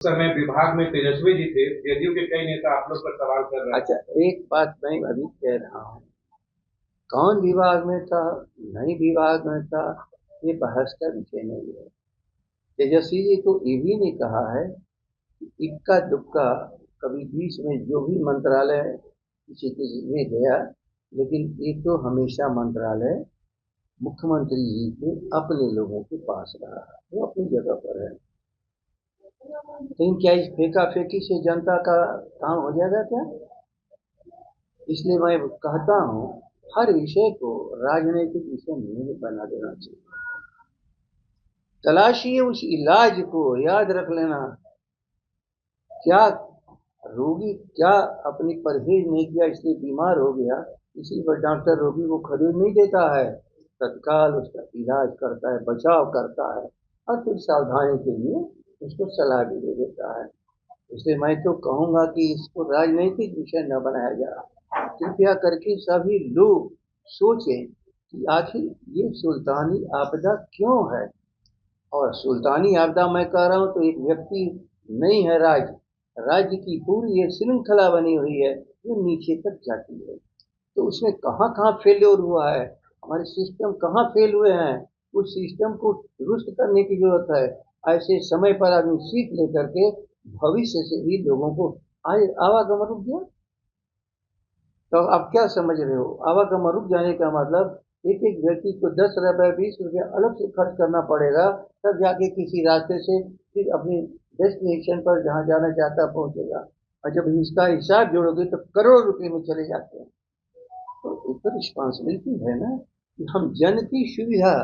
समय विभाग में तेजस्वी जी थे, जदयू के कई नेता आप लोग पर सवाल कर रहे हैं। अच्छा, एक बात मैं अभी कह रहा हूँ, कौन विभाग में था, नहीं विभाग में था, ये बहस का विषय नहीं है। तेजस्वी जी को ये भी नहीं कहा है कि इक्का दुक्का कभी बीच में जो भी मंत्रालय किसी किसी में गया, लेकिन ये तो हमेशा मंत्रालय मुख्यमंत्री जी के अपने लोगों के पास रहा है, वो अपनी जगह पर है। लेकिन क्या इस फेंका फेंकी से जनता का काम हो जाएगा क्या? इसलिए मैं कहता हूँ, हर विषय को राजनीतिक विषय नहीं बना देना चाहिए। तलाशिए उस इलाज को, याद रख लेना, क्या रोगी क्या अपनी परहेज नहीं किया इसलिए बीमार हो गया, इसी पर डॉक्टर रोगी को खरीद नहीं देता है, तत्काल उसका इलाज करता है, बचाव करता है, और फिर सावधानी के लिए उसको सलाह भी दे देता है। इसलिए मैं तो कहूँगा कि इसको राजनीतिक विषय न बनाया जाए। कृपया करके सभी लोग सोचें कि आखिर ये सुल्तानी आपदा क्यों है। और सुल्तानी आपदा मैं कह रहा हूँ तो एक व्यक्ति नहीं है, राज्य की पूरी ये श्रृंखला बनी हुई है जो नीचे तक जाती है। तो उसमें कहाँ कहाँ फेल्योर हुआ है, हमारे सिस्टम कहाँ फेल हुए हैं, उस सिस्टम को दुरुस्त करने की जरूरत है। ऐसे समय पर आदमी सीख लेकर के भविष्य से भी लोगों को आवागमन रुक गया। तो आप क्या समझ रहे हो? आवागमन रुक जाने का मतलब एक एक व्यक्ति को 10 रुपए 20 रुपए अलग से खर्च करना पड़ेगा, तब जाके किसी रास्ते से फिर अपने डेस्टिनेशन पर जहाँ जाना चाहता पहुंचेगा। और जब इसका हिसाब जोड़ोगे तो करोड़ रुपए में चले जाते हैं। तो ऊपर रिस्पॉन्सिबिलिटी है ना कि हम जन की सुविधा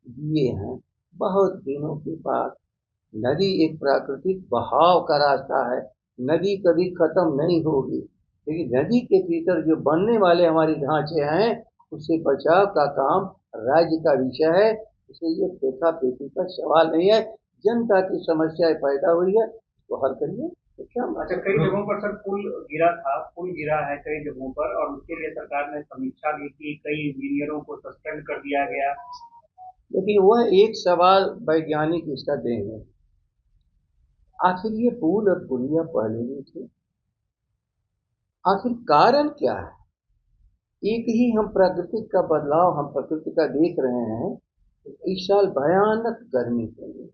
दिए हैं बहुत दिनों के बाद। नदी एक प्राकृतिक बहाव का रास्ता है, नदी कभी खत्म नहीं होगी, लेकिन नदी के भीतर जो बनने वाले हमारे ढांचे हैं उससे बचाव का काम राज्य का विषय है। इसलिए ये फेंका फेंकी का सवाल नहीं है। जनता की समस्याएं पैदा हुई है, उसको हल करिए, तो क्या अच्छा, मतलब। कई जगहों पर सर पुल गिरा है कई जगहों पर, और उसके लिए सरकार ने समीक्षा भी की, कई इंजीनियरों को सस्पेंड कर दिया गया। लेकिन वह एक सवाल वैज्ञानिक इसका देंगे, आखिर ये पुल और पुलिया पहले भी थे, आखिर कारण क्या है? एक ही हम प्राकृतिक का बदलाव हम प्रकृति का देख रहे हैं। इस साल भयानक गर्मी पड़ी,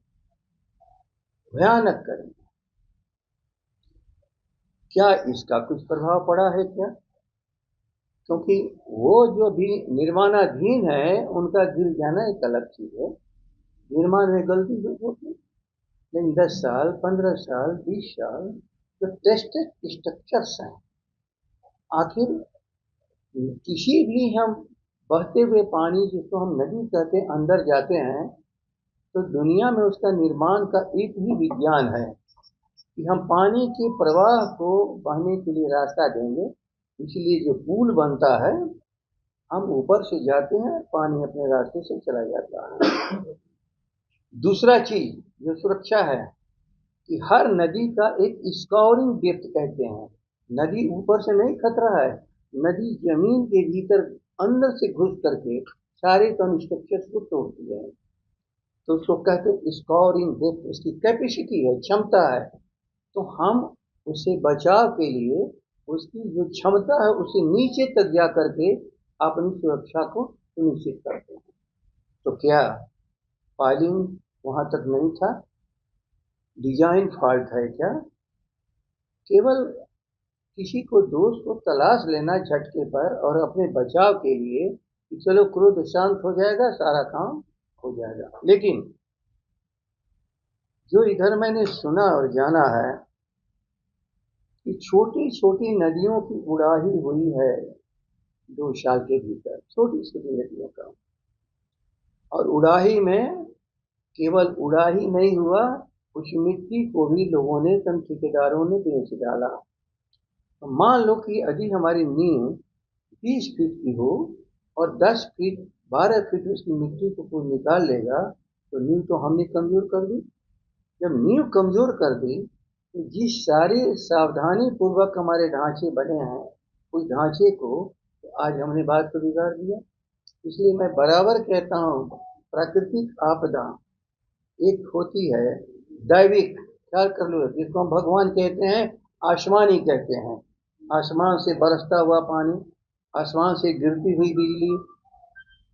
भयानक गर्मी। क्या इसका कुछ प्रभाव पड़ा है क्या? क्योंकि वो जो भी निर्माणाधीन है उनका गिर जाना एक अलग चीज है। निर्माण में गलती जो होती, लेकिन 10 साल 15 साल 20 साल जो टेस्टेड स्ट्रक्चर्स हैं, आखिर किसी भी हम बहते हुए पानी जिसको हम नदी कहते हैं अंदर जाते हैं, तो दुनिया में उसका निर्माण का एक ही विज्ञान है कि हम पानी के प्रवाह को बहने के लिए रास्ता देंगे। इसलिए जो पुल बनता है, हम ऊपर से जाते हैं, पानी अपने रास्ते से चला जाता है। दूसरा चीज जो सुरक्षा है कि हर नदी का एक स्कोरिंग डेप्थ कहते हैं। नदी ऊपर से नहीं खतरा है, नदी जमीन के भीतर अंदर से घुस करके सारे कंस्ट्रक्चर्स को तोड़ती है। तो उसको कहते हैं स्कोरिंग डेप्थ, उसकी कैपेसिटी है, क्षमता है। तो हम उससे बचाव के लिए उसकी जो क्षमता है उससे नीचे तक जा करके अपनी सुरक्षा को सुनिश्चित करते हैं। तो क्या फाइलिंग वहां तक नहीं था? डिजाइन फॉल्ट है क्या? केवल किसी को दोष को तलाश लेना झटके पर और अपने बचाव के लिए कि चलो क्रोध शांत हो जाएगा, सारा काम हो जाएगा। लेकिन जो इधर मैंने सुना और जाना है कि छोटी छोटी नदियों की उड़ाही हुई है 2 साल के भीतर, छोटी छोटी नदियों का। और उड़ाही में केवल उड़ाही नहीं हुआ, उस मिट्टी को भी लोगों ने, चंद ठेकेदारों ने बेच डाला। तो मान लो कि यदि हमारी नींव 20 फीट की हो और 10 फीट 12 फीट उसकी मिट्टी को कोई निकाल लेगा, तो नींव तो हमने कमजोर कर दी। जब नींव कमजोर कर दी, तो जिस सारे सावधानी पूर्वक हमारे ढांचे बने हैं उस ढांचे को तो आज हमने बात को बिगाड़ दिया। इसलिए मैं बराबर कहता हूँ, प्राकृतिक आपदा एक होती है दैविक, ख्याल कर लो, जिसको हम भगवान कहते हैं, आसमानी कहते हैं। आसमान से बरसता हुआ पानी, आसमान से गिरती हुई बिजली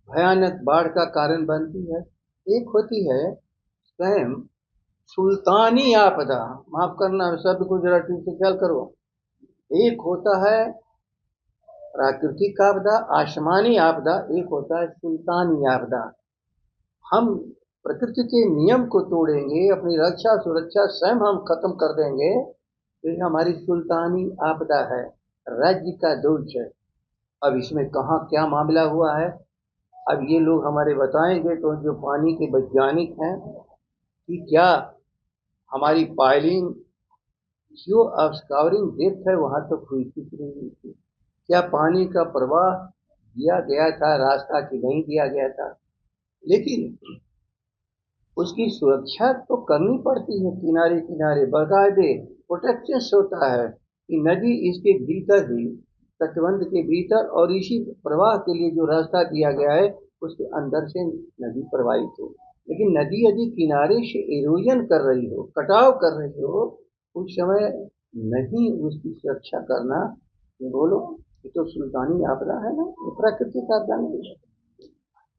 भयानक बाढ़ का कारण बनती है। एक होती है स्वयं सुल्तानी आपदा, माफ करना शब्द को जरा ठीक से ख्याल करो। एक होता है प्राकृतिक आपदा, आसमानी आपदा, एक होता है सुल्तानी आपदा। हम प्रकृति के नियम को तोड़ेंगे, अपनी रक्षा सुरक्षा स्वयं हम खत्म कर देंगे, तो ये हमारी सुल्तानी आपदा है, राज्य का दोष है। अब इसमें कहाँ क्या मामला हुआ है, अब ये लोग हमारे बताएंगे, तो जो पानी के वैज्ञानिक हैं, कि क्या हमारी पाइलिंग जो ऑब्स्कवरिंग डेप्थ है वहां तक हुई थी कि नहीं हुई थी, क्या पानी का प्रवाह दिया गया था रास्ता कि नहीं दिया गया था। लेकिन उसकी सुरक्षा तो करनी पड़ती है, किनारे किनारे बाकायदे प्रोटेक्शन होता है कि नदी इसके भीतर ही, तटबंध के भीतर और इसी प्रवाह के लिए जो रास्ता दिया गया है उसके अंदर से नदी प्रवाहित हो। लेकिन नदी यदि किनारे से इरोजन कर रही हो, कटाव कर रही हो, उस समय नहीं उसकी सुरक्षा करना, ये बोलो, ये तो सुल्तानी आपदा है ना, ये प्राकृतिक आपदा नहीं है।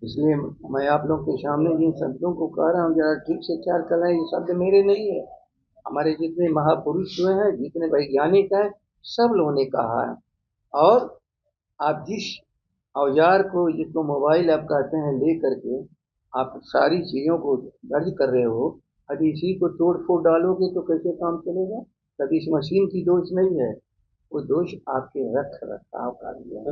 इसलिए मैं आप लोग के सामने जिन शब्दों को कह रहा हूँ, जरा ठीक से ख्याल कर रहे हैं, ये शब्द मेरे नहीं है, हमारे जितने महापुरुष हुए हैं, जितने वैज्ञानिक हैं, सब लोगों ने कहा है। और आप जिस औजार को, जिसको मोबाइल आप कहते हैं, ले करके आप सारी चीज़ों को दर्ज कर रहे हो, यदि इसी को तोड़ फोड़ डालोगे तो कैसे काम चलेगा। तब इस मशीन की दोष नहीं है, वो दोष आपके रख रखाव का भी है।